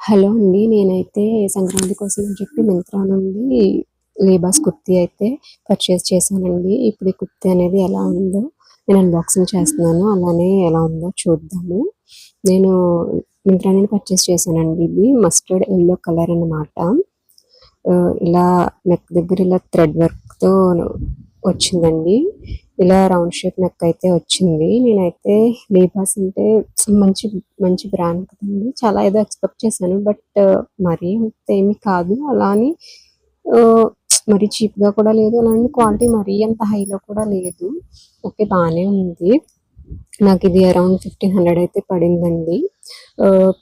Hello అండి. నేనైతే సంక్రాంతి కోసం అని చెప్పి మింత్రా నుండి లేబాస్ కుర్తీ అయితే పర్చేస్ చేశానండి. ఇప్పుడు ఈ కుర్తీ అనేది ఎలా ఉందో నేను అన్బాక్సింగ్ చేస్తున్నాను. అలానే ఎలా ఉందో చూద్దాము. నేను మింత్రా నుండి పర్చేస్ చేశానండి. ఇది మస్టర్డ్ యెల్లో కలర్ అన్నమాట. ఇలా నెక్ దగ్గర ఇలా థ్రెడ్ వర్క్‌తో వచ్చిందండి. ఇలా రౌండ్ షేప్ నెక్ అయితే వచ్చింది. నేనైతే లేబాస్ అంటే మంచి మంచి బ్రాండ్ కదండీ! చాలా ఏదో ఎక్స్‌పెక్ట్ చేశాను. బట్ మరీ అంత ఏమి కాదు. అలా అని ఆహ్, మరీ చీప్‌గా కూడా లేదు. అలా అని క్వాలిటీ మరీ అంత హైలో కూడా లేదు. ఓకే. బానే ఉంది. నాకిది అరౌండ్ 1500 అయితే పడిందండి.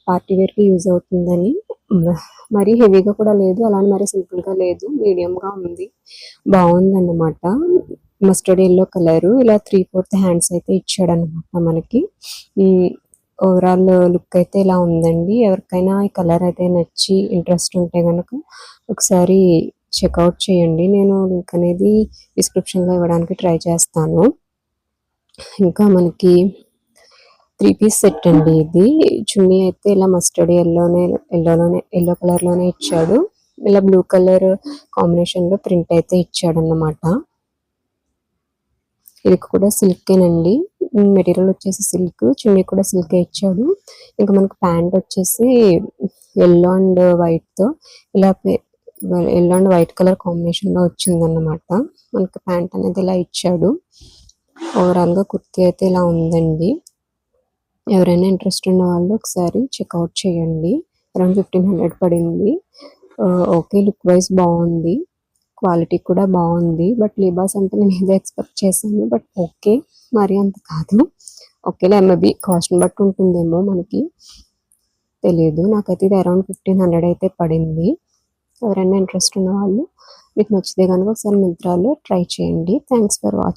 పార్టీ వేర్‌కి యూజ్ అవుతుందని. మరీ హెవీగా కూడా లేదు. అలా అని మరీ సింపుల్‌గా లేదు. మీడియంగా ఉంది. బావుందన్నమాట. Mustard yellow colour. ఇలా 3/4 హ్యాండ్స్ అయితే ఇచ్చాడన్నమాట మనకి. ఓవరాల్ లుక్ అయితే ఇలా ఉందండి. ఎవరికైనా ఈ కలర్ అయితే నచ్చి ఇంట్రెస్ట్ ఉంటే గనక ఒకసారి చెక్‌ఔట్ చేయండి. నేను లింక్ అనేది డిస్క్రిప్షన్‌లో ఇవ్వడానికి ట్రై చేస్తాను. ఇంకా మనకి 3 పీస్ సెట్ అండి ఇది. చున్నీ అయితే ఇలా మస్టర్డ్ యెల్లో కలర్‌లోనే ఇచ్చాడు. ఇలా బ్లూ కలర్ కాంబినేషన్‌లో ప్రింట్ అయితే ఇచ్చాడన్నమాట. ఇది కూడా సిల్కేనండి. మెటీరియల్ వచ్చేసి సిల్క్. చున్నీ కూడా సిల్కే ఇచ్చాడు. ఇంకా మనకు ప్యాంట్ వచ్చేసి యెల్లో అండ్ వైట్‌తో ఇలా యెల్లో అండ్ వైట్ కలర్ కాంబినేషన్‌లో వచ్చిందన్నమాట. మనకు ప్యాంట్ అనేది ఇలా ఇచ్చాడు. ఓవరాల్‌గా కుర్తీ అయితే ఇలా ఉందండి. ఎవరైనా ఇంట్రెస్ట్ ఉన్న వాళ్ళు ఒకసారి చెక్‌ఔట్ చేయండి. అరౌండ్ 1500 పడింది. ఓకే. లుక్ వైస్ బావుంది. క్వాలిటీ కూడా బావుంది. బట్ లేబాస్ అంటే నేను ఏదో ఎక్స్‌పెక్ట్ చేశాను. But okay. మరీ అంత కాదు. ఓకేలే మేబీ కాస్ట్‌ని బట్టి ఉంటుందేమో మనకి. తెలీదు. నాకైతే ఇది అరౌండ్ 1500 అయితే పడింది. ఎవరైనా ఇంట్రెస్ట్ ఉన్న వాళ్ళు మీకు నచ్చితే గనుక ఒకసారి మింత్రాలో ట్రై చేయండి. Thanks for watching.